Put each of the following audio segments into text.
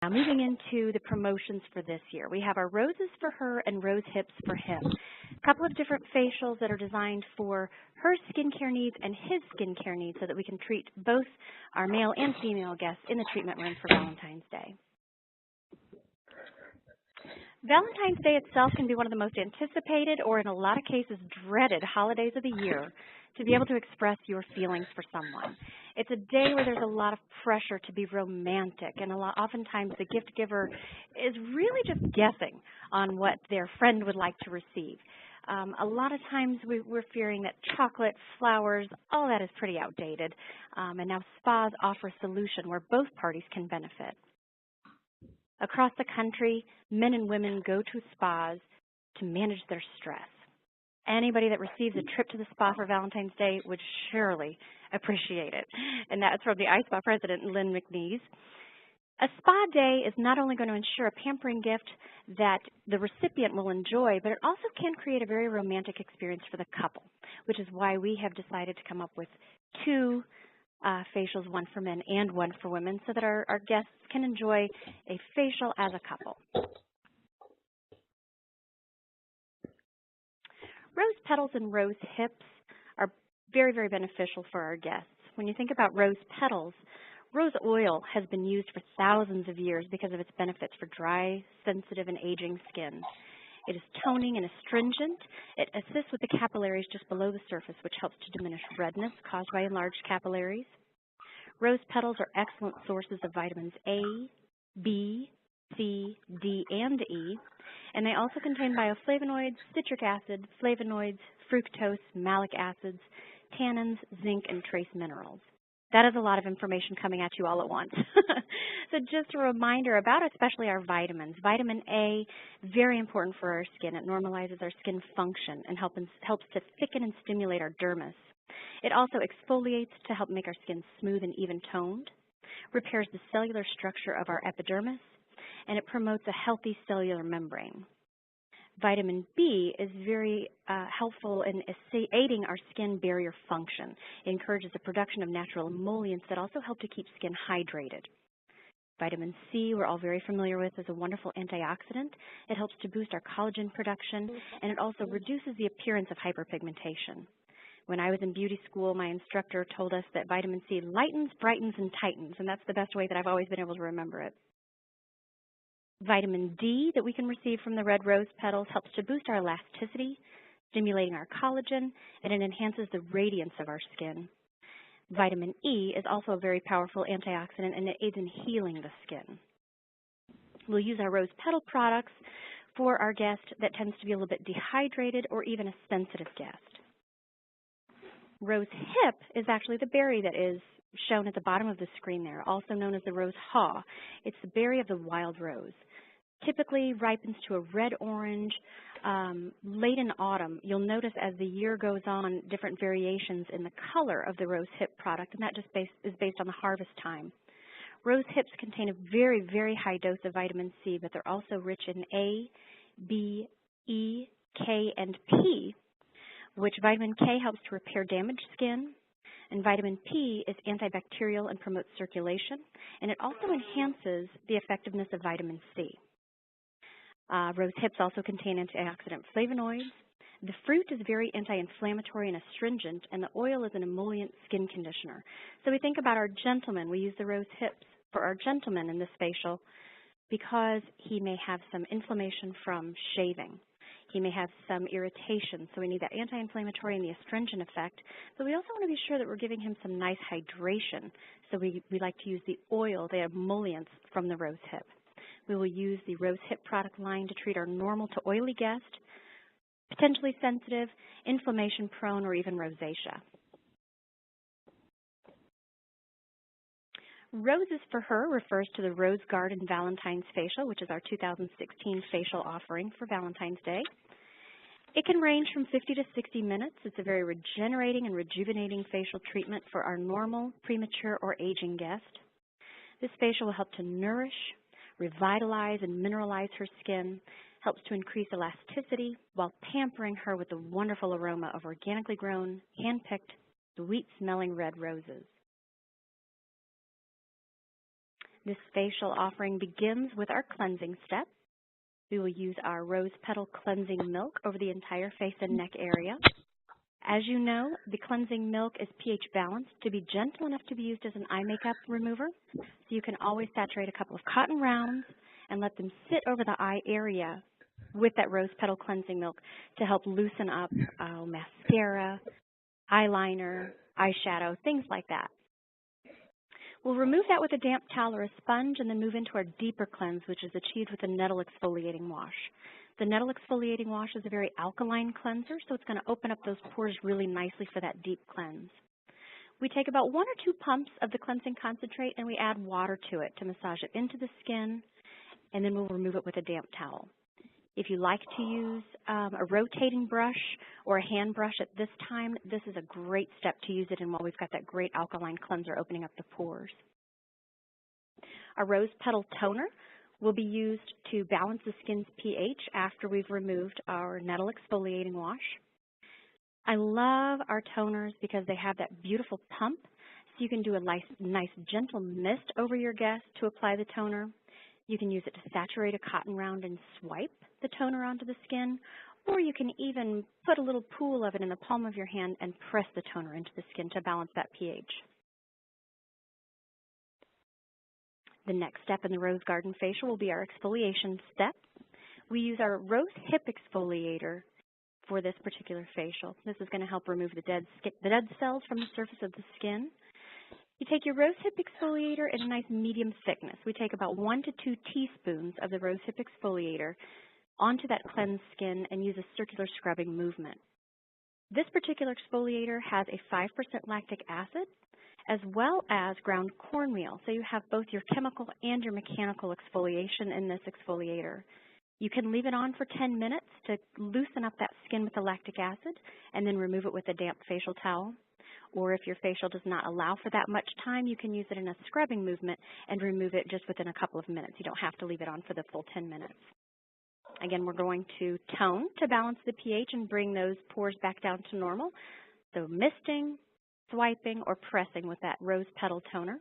Now, moving into the promotions for this year, we have our Roses for her and Rosehips for him. A couple of different facials that are designed for her skincare needs and his skincare needs so that we can treat both our male and female guests in the treatment room for Valentine's Day. Valentine's Day itself can be one of the most anticipated or in a lot of cases dreaded holidays of the year to be able to express your feelings for someone. It's a day where there's a lot of pressure to be romantic, and oftentimes the gift giver is really just guessing on what their friend would like to receive. A lot of times we're fearing that chocolate, flowers, all that is pretty outdated, and now spas offer a solution where both parties can benefit. Across the country, men and women go to spas to manage their stress. Anybody that receives a trip to the spa for Valentine's Day would surely appreciate it. And that's from the iSpa president, Lynn McNeese. A spa day is not only going to ensure a pampering gift that the recipient will enjoy, but it also can create a very romantic experience for the couple, which is why we have decided to come up with two facials, one for men and one for women, so that our guests can enjoy a facial as a couple. Rose petals and rose hips are very, very beneficial for our guests. When you think about rose petals, rose oil has been used for thousands of years because of its benefits for dry, sensitive, and aging skin. It is toning and astringent. It assists with the capillaries just below the surface, which helps to diminish redness caused by enlarged capillaries. Rose petals are excellent sources of vitamins A, B, C, D, and E, and they also contain bioflavonoids, citric acid, flavonoids, fructose, malic acids, tannins, zinc, and trace minerals. That is a lot of information coming at you all at once. So just a reminder about especially our vitamins. Vitamin A, very important for our skin. It normalizes our skin function and helps to thicken and stimulate our dermis. It also exfoliates to help make our skin smooth and even-toned, repairs the cellular structure of our epidermis, and it promotes a healthy cellular membrane. Vitamin B is very helpful in aiding our skin barrier function. It encourages the production of natural emollients that also help to keep skin hydrated. Vitamin C, we're all very familiar with, is a wonderful antioxidant. It helps to boost our collagen production, and it also reduces the appearance of hyperpigmentation. When I was in beauty school, my instructor told us that vitamin C lightens, brightens, and tightens, and that's the best way that I've always been able to remember it. Vitamin D that we can receive from the red rose petals helps to boost our elasticity, stimulating our collagen, and it enhances the radiance of our skin. Vitamin E is also a very powerful antioxidant, and it aids in healing the skin. We'll use our rose petal products for our guest that tends to be a little bit dehydrated or even a sensitive guest. Rose hip is actually the berry that is shown at the bottom of the screen there, also known as the rose haw. It's the berry of the wild rose. Typically ripens to a red-orange late in autumn. You'll notice as the year goes on different variations in the color of the rose hip product, and that just is based on the harvest time. Rose hips contain a very, very high dose of vitamin C, but they're also rich in A, B, E, K, and P, which vitamin K helps to repair damaged skin, and vitamin P is antibacterial and promotes circulation, and it also enhances the effectiveness of vitamin C. Rose hips also contain antioxidant flavonoids. The fruit is very anti-inflammatory and astringent, and the oil is an emollient skin conditioner. So we think about our gentleman. We use the rose hips for our gentleman in this facial because he may have some inflammation from shaving. He may have some irritation, so we need that anti-inflammatory and the astringent effect. But we also want to be sure that we're giving him some nice hydration, so we like to use the oil, the emollients from the rose hip. We will use the rose hip product line to treat our normal to oily guest, potentially sensitive, inflammation-prone, or even rosacea. Roses for Her refers to the Rose Garden Valentine's Facial, which is our 2016 facial offering for Valentine's Day. It can range from 50 to 60 minutes. It's a very regenerating and rejuvenating facial treatment for our normal, premature, or aging guest. This facial will help to nourish, revitalize, and mineralize her skin, helps to increase elasticity while pampering her with the wonderful aroma of organically grown, hand-picked, sweet-smelling red roses. This facial offering begins with our cleansing step. We will use our rose petal cleansing milk over the entire face and neck area. As you know, the cleansing milk is pH balanced to be gentle enough to be used as an eye makeup remover. So you can always saturate a couple of cotton rounds and let them sit over the eye area with that rose petal cleansing milk to help loosen up mascara, eyeliner, eyeshadow, things like that. We'll remove that with a damp towel or a sponge and then move into our deeper cleanse, which is achieved with a nettle exfoliating wash. The nettle exfoliating wash is a very alkaline cleanser, so it's going to open up those pores really nicely for that deep cleanse. We take about 1 or 2 pumps of the cleansing concentrate and we add water to it to massage it into the skin, and then we'll remove it with a damp towel. If you like to use a rotating brush or a hand brush at this time, this is a great step to use it in while we've got that great alkaline cleanser opening up the pores. Our rose petal toner will be used to balance the skin's pH after we've removed our nettle exfoliating wash. I love our toners because they have that beautiful pump, so you can do a nice gentle mist over your guest to apply the toner. You can use it to saturate a cotton round and swipe the toner onto the skin, or you can even put a little pool of it in the palm of your hand and press the toner into the skin to balance that pH. The next step in the Rose Garden facial will be our exfoliation step. We use our Rosehip exfoliator for this particular facial. This is going to help remove the dead cells from the surface of the skin. You take your Rosehip exfoliator in a nice medium thickness. We take about 1 to 2 teaspoons of the Rosehip exfoliator onto that cleansed skin and use a circular scrubbing movement. This particular exfoliator has a 5% lactic acid as well as ground cornmeal. So you have both your chemical and your mechanical exfoliation in this exfoliator. You can leave it on for 10 minutes to loosen up that skin with the lactic acid and then remove it with a damp facial towel. Or if your facial does not allow for that much time, you can use it in a scrubbing movement and remove it just within a couple of minutes. You don't have to leave it on for the full 10 minutes. Again, we're going to tone to balance the pH and bring those pores back down to normal. So misting, swiping, or pressing with that rose petal toner.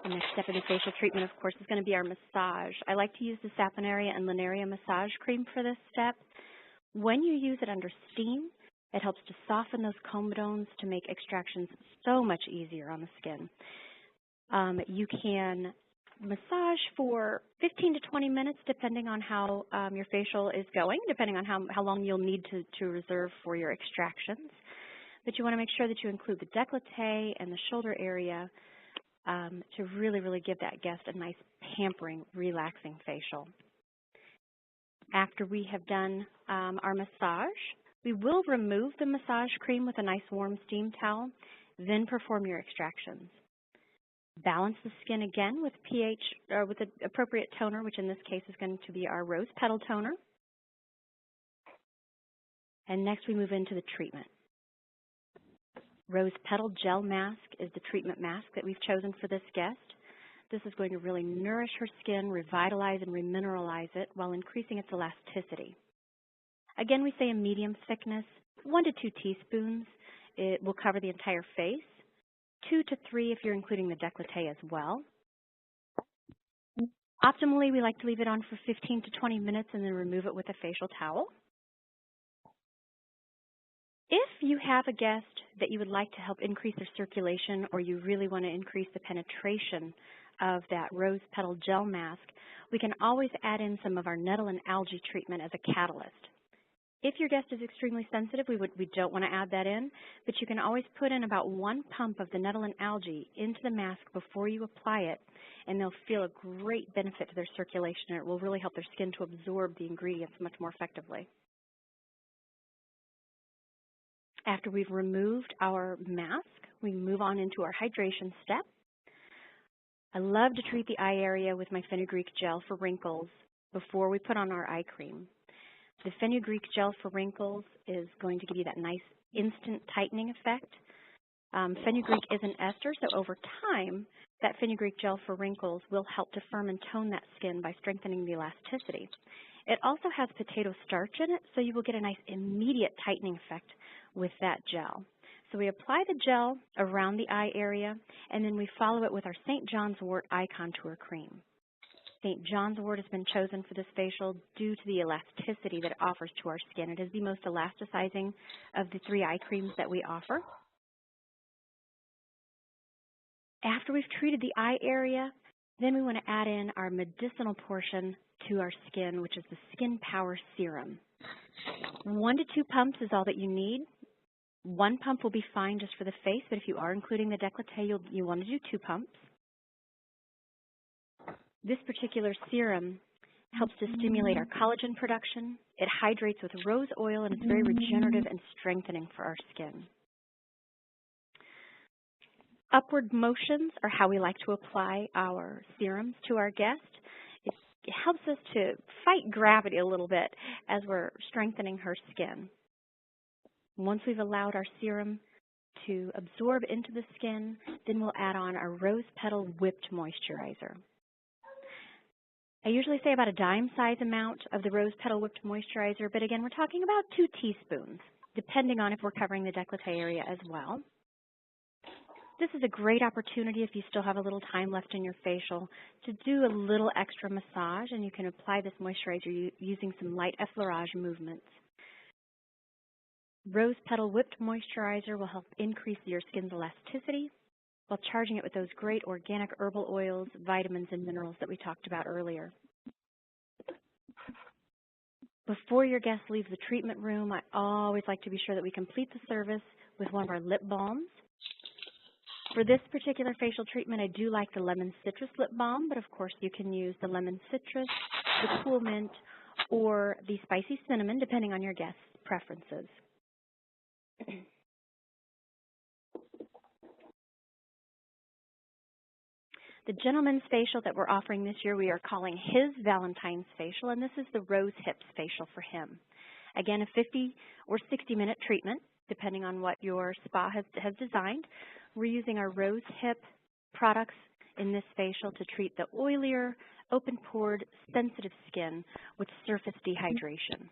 The next step in the facial treatment, of course, is going to be our massage. I like to use the Saponaria and Linaria massage cream for this step. When you use it under steam, it helps to soften those comedones to make extractions so much easier on the skin. You can massage for 15 to 20 minutes depending on how your facial is going, depending on how long you'll need to reserve for your extractions. But you want to make sure that you include the décolleté and the shoulder area to really give that guest a nice pampering, relaxing facial. After we have done our massage, we will remove the massage cream with a nice warm steam towel, then perform your extractions. Balance the skin again with pH or with the appropriate toner, which in this case is going to be our rose petal toner. And next we move into the treatment. Rose petal gel mask is the treatment mask that we've chosen for this guest. This is going to really nourish her skin, revitalize and remineralize it while increasing its elasticity. Again, we say a medium thickness, 1 to 2 teaspoons. It will cover the entire face. 2 to 3 if you're including the décolleté as well. Optimally, we like to leave it on for 15 to 20 minutes and then remove it with a facial towel. If you have a guest that you would like to help increase their circulation, or you really want to increase the penetration of that rose petal gel mask, we can always add in some of our nettle and algae treatment as a catalyst. If your guest is extremely sensitive, we don't want to add that in, but you can always put in about 1 pump of the nettle and algae into the mask before you apply it, and they'll feel a great benefit to their circulation, and it will really help their skin to absorb the ingredients much more effectively. After we've removed our mask, we move on into our hydration step. I love to treat the eye area with my fenugreek gel for wrinkles before we put on our eye cream. The fenugreek gel for wrinkles is going to give you that nice instant tightening effect. Fenugreek is an ester, so over time, that fenugreek gel for wrinkles will help to firm and tone that skin by strengthening the elasticity. It also has potato starch in it, so you will get a nice immediate tightening effect with that gel. So we apply the gel around the eye area, and then we follow it with our St. John's Wort Eye Contour Cream. St. John's Wort has been chosen for this facial due to the elasticity that it offers to our skin. It is the most elasticizing of the 3 eye creams that we offer. After we've treated the eye area, then we want to add in our medicinal portion to our skin, which is the Skin Power Serum. 1 to 2 pumps is all that you need. 1 pump will be fine just for the face, but if you are including the décolleté, you want to do 2 pumps. This particular serum helps to stimulate our collagen production. It hydrates with rose oil, and it's very regenerative and strengthening for our skin. Upward motions are how we like to apply our serums to our guest. It helps us to fight gravity a little bit as we're strengthening her skin. Once we've allowed our serum to absorb into the skin, then we'll add on our rose petal whipped moisturizer. I usually say about a dime-size amount of the rose petal whipped moisturizer, but again, we're talking about 2 teaspoons, depending on if we're covering the décolleté area as well. This is a great opportunity if you still have a little time left in your facial to do a little extra massage, and you can apply this moisturizer using some light effleurage movements. Rose petal whipped moisturizer will help increase your skin's elasticity while charging it with those great organic herbal oils, vitamins, and minerals that we talked about earlier. Before your guest leaves the treatment room, I always like to be sure that we complete the service with one of our lip balms. For this particular facial treatment, I do like the lemon citrus lip balm, but of course you can use the lemon citrus, the cool mint, or the spicy cinnamon, depending on your guest's preferences. The gentleman's facial that we're offering this year, we are calling his Valentine's facial, and this is the Rosehips facial for him. Again, a 50 or 60-minute treatment, depending on what your spa has designed. We're using our Rosehip products in this facial to treat the oilier, open-pored, sensitive skin with surface dehydration.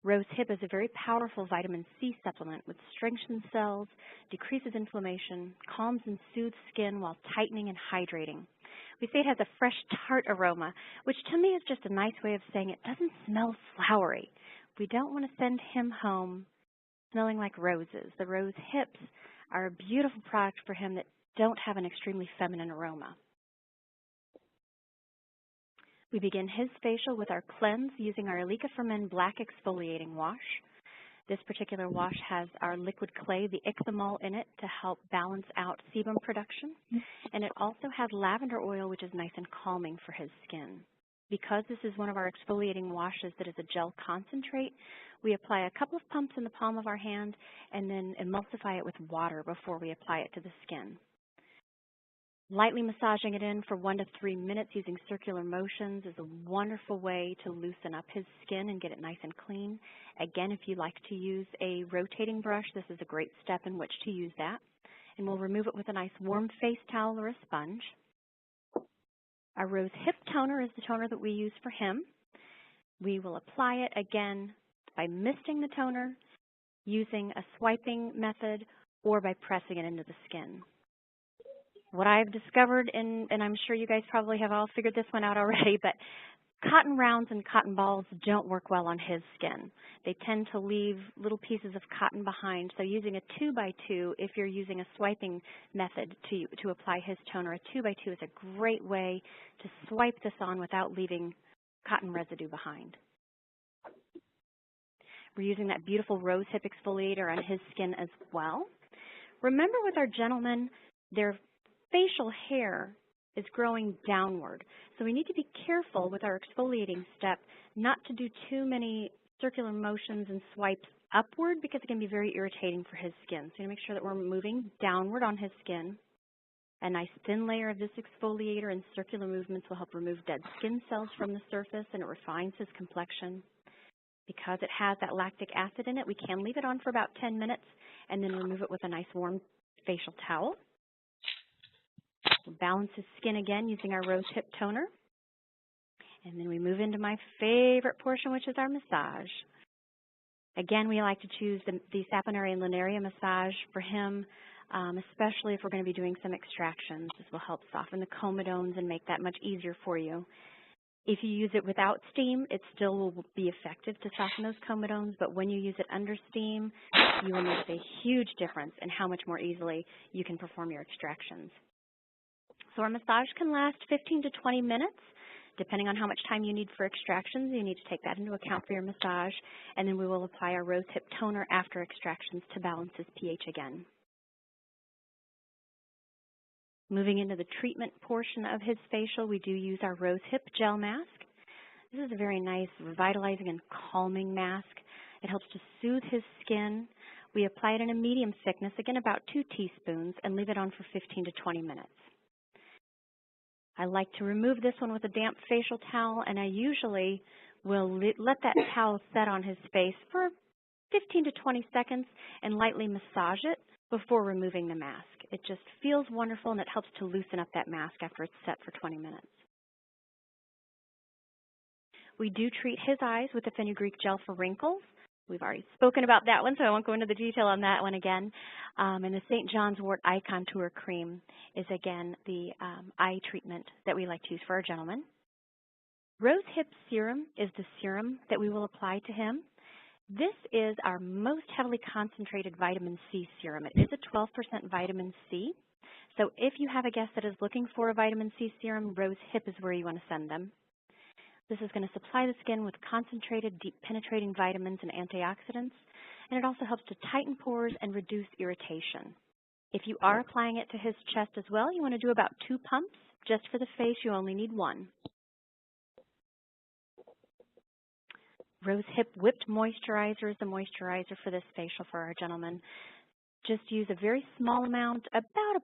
Rosehip is a very powerful vitamin C supplement which strengthens cells, decreases inflammation, calms and soothes skin while tightening and hydrating. We say it has a fresh, tart aroma, which to me is just a nice way of saying it doesn't smell flowery. We don't want to send him home smelling like roses. The Rosehips are a beautiful product for him that don't have an extremely feminine aroma. We begin his facial with our cleanse using our Alika for Men Black Exfoliating Wash. This particular wash has our liquid clay, the ichthymol, in it to help balance out sebum production. And it also has lavender oil, which is nice and calming for his skin. Because this is one of our exfoliating washes that is a gel concentrate, we apply a couple of pumps in the palm of our hand and then emulsify it with water before we apply it to the skin. Lightly massaging it in for 1 to 3 minutes using circular motions is a wonderful way to loosen up his skin and get it nice and clean. Again, if you like to use a rotating brush, this is a great step in which to use that. And we'll remove it with a nice warm face towel or a sponge. Our Rosehip toner is the toner that we use for him. We will apply it again by misting the toner, using a swiping method, or by pressing it into the skin. What I've discovered, and I'm sure you guys probably have all figured this one out already, but cotton rounds and cotton balls don't work well on his skin. They tend to leave little pieces of cotton behind. So using a 2x2, if you're using a swiping method to apply his toner, a 2x2 is a great way to swipe this on without leaving cotton residue behind. We're using that beautiful Rosehip exfoliator on his skin as well. Remember with our gentlemen, their facial hair is growing downward. So we need to be careful with our exfoliating step not to do too many circular motions and swipes upward because it can be very irritating for his skin. So you make sure that we're moving downward on his skin. A nice thin layer of this exfoliator and circular movements will help remove dead skin cells from the surface, and it refines his complexion. Because it has that lactic acid in it, we can leave it on for about 10 minutes and then remove it with a nice warm facial towel. We'll balance his skin again using our Rosehip toner. And then we move into my favorite portion, which is our massage. Again, we like to choose the sapinary and lunaria massage for him, especially if we're going to be doing some extractions. This will help soften the comedones and make that much easier for you. If you use it without steam, it still will be effective to soften those comedones, but when you use it under steam, you will notice a huge difference in how much more easily you can perform your extractions. So our massage can last 15 to 20 minutes. Depending on how much time you need for extractions, you need to take that into account for your massage, and then we will apply our Rosehip toner after extractions to balance his pH again. Moving into the treatment portion of his facial, we do use our Rosehip gel mask. This is a very nice, revitalizing and calming mask. It helps to soothe his skin. We apply it in a medium thickness, again about 2 teaspoons, and leave it on for 15 to 20 minutes. I like to remove this one with a damp facial towel, and I usually will let that towel set on his face for 15 to 20 seconds and lightly massage it before removing the mask. It just feels wonderful, and it helps to loosen up that mask after it's set for 20 minutes. We do treat his eyes with the fenugreek gel for wrinkles. We've already spoken about that one, so I won't go into the detail on that one again. And the St. John's Wort Eye Contour Cream is, again, the eye treatment that we like to use for our gentlemen. Rosehip Serum is the serum that we will apply to him. This is our most heavily concentrated vitamin C serum. It is a 12% vitamin C. So if you have a guest that is looking for a vitamin C serum, Rosehip is where you want to send them. This is going to supply the skin with concentrated, deep penetrating vitamins and antioxidants, and it also helps to tighten pores and reduce irritation. If you are applying it to his chest as well, you want to do about 2 pumps. Just for the face, you only need 1. Rosehip Whipped Moisturizer is the moisturizer for this facial for our gentleman. Just use a very small amount, about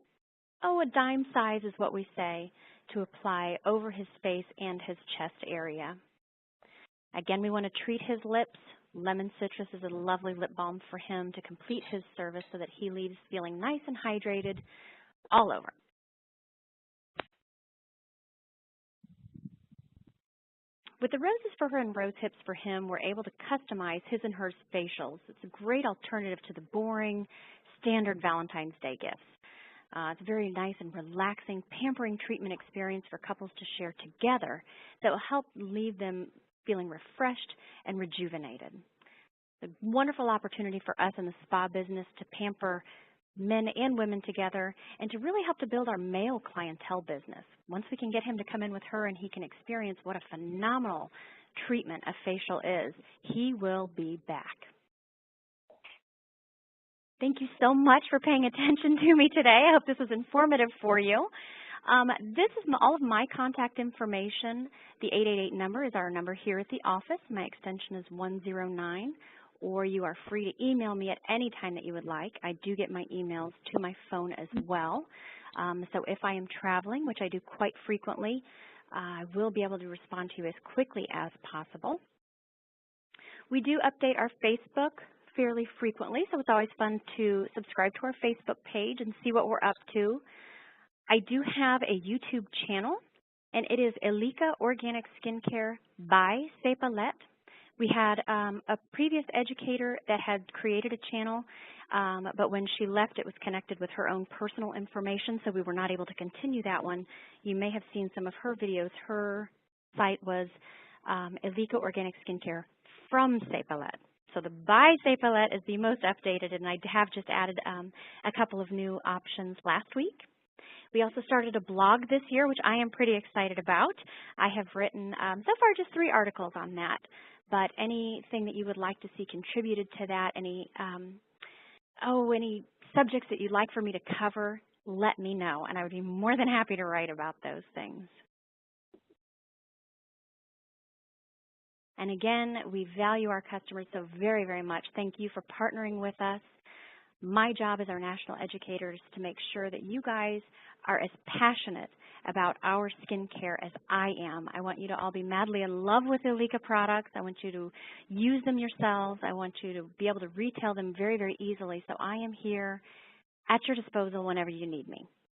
a dime size is what we say, to apply over his face and his chest area. Again, we want to treat his lips. Lemon Citrus is a lovely lip balm for him to complete his service so that he leaves feeling nice and hydrated all over. With the Roses for Her and Rosehips for him, we're able to customize his and hers facials. It's a great alternative to the boring, standard Valentine's Day gifts. It's a very nice and relaxing, pampering treatment experience for couples to share together that will help leave them feeling refreshed and rejuvenated. It's a wonderful opportunity for us in the spa business to pamper men and women together and to really help to build our male clientele business. Once we can get him to come in with her and he can experience what a phenomenal treatment a facial is, he will be back. Thank you so much for paying attention to me today. I hope this was informative for you. This is all of my contact information. The 888 number is our number here at the office. My extension is 109, or you are free to email me at any time that you would like. I do get my emails to my phone as well. So if I am traveling, which I do quite frequently, I will be able to respond to you as quickly as possible. We do update our Facebook fairly frequently, so it's always fun to subscribe to our Facebook page and see what we're up to. I do have a YouTube channel, and it is Elika Organic Skincare by Cepalette. We had a previous educator that had created a channel, but when she left, it was connected with her own personal information, so we were not able to continue that one. You may have seen some of her videos. Her site was Elika Organic Skincare from Cepalette. So the by Cepalette is the most updated, and I have just added a couple of new options last week. We also started a blog this year, which I am pretty excited about. I have written so far just 3 articles on that, but anything that you would like to see contributed to that, any subjects that you'd like for me to cover, let me know, and I would be more than happy to write about those things. And again, we value our customers so very, very much. Thank you for partnering with us. My job as our national educators to make sure that you guys are as passionate about our skincare as I am. I want you to all be madly in love with Elika products. I want you to use them yourselves. I want you to be able to retail them very, very easily. So I am here at your disposal whenever you need me.